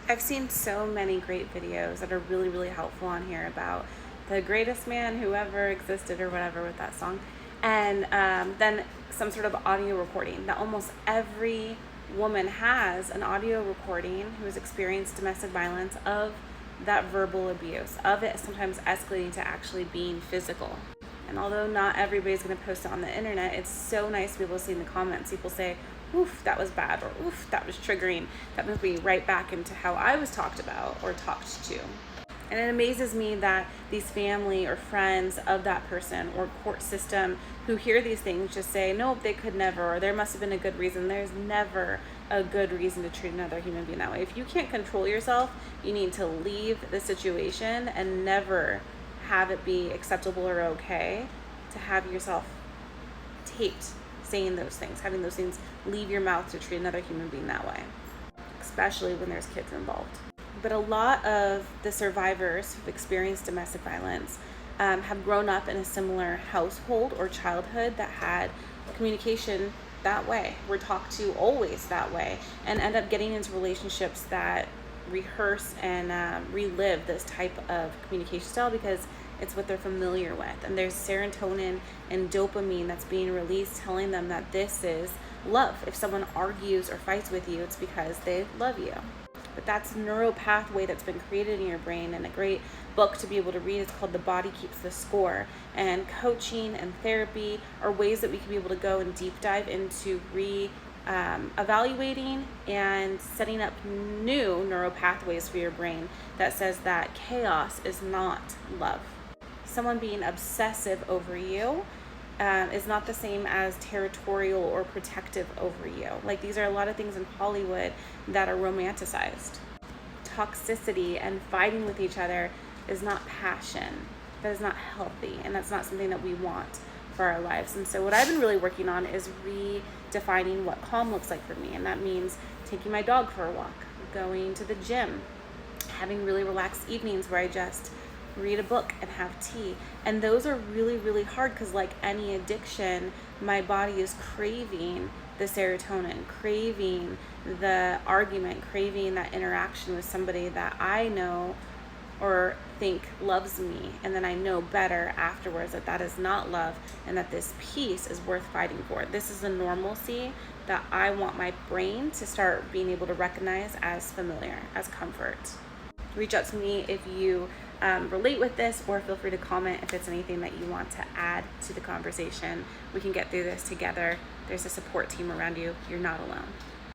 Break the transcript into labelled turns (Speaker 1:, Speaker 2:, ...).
Speaker 1: I've seen so many great videos that are really, really helpful on here about the greatest man who ever existed or whatever with that song. And then some sort of audio recording that almost every woman has an audio recording who has experienced domestic violence of that verbal abuse, of it sometimes escalating to actually being physical. And although not everybody's going to post it on the internet, it's so nice to be able to see in the comments people say, oof, that was bad, or oof, that was triggering. That moved me right back into how I was talked about or talked to. And it amazes me that these family or friends of that person or court system who hear these things just say, nope, they could never, or there must have been a good reason. There's never a good reason to treat another human being that way. If you can't control yourself, you need to leave the situation and never have it be acceptable or okay to have yourself taped saying those things, having those things leave your mouth to treat another human being that way, especially when there's kids involved. But a lot of the survivors who've experienced domestic violence have grown up in a similar household or childhood that had communication that way, were talked to always that way, and end up getting into relationships that rehearse and relive this type of communication style because it's what they're familiar with. And there's serotonin and dopamine that's being released telling them that this is love. If someone argues or fights with you, it's because they love you. But that's a neural pathway that's been created in your brain, and a great book to be able to read is called The Body Keeps the Score. And coaching and therapy are ways that we can be able to go and deep dive into evaluating and setting up new neural pathways for your brain that says that chaos is not love. Someone being obsessive over you is not the same as territorial or protective over you. Like, these are a lot of things in Hollywood that are romanticized. Toxicity and fighting with each other is not passion. That is not healthy, and that's not something that we want for our lives. And so what I've been really working on is redefining what calm looks like for me. And that means taking my dog for a walk, going to the gym, having really relaxed evenings where I just read a book and have tea. And those are really, really hard because, like any addiction, my body is craving the serotonin, craving the argument, craving that interaction with somebody that I know or think loves me, and then I know better afterwards that that is not love and that this peace is worth fighting for. This is a normalcy that I want my brain to start being able to recognize as familiar, as comfort. Reach out to me if you relate with this, or feel free to comment if it's anything that you want to add to the conversation. We can get through this together. There's a support team around you. You're not alone.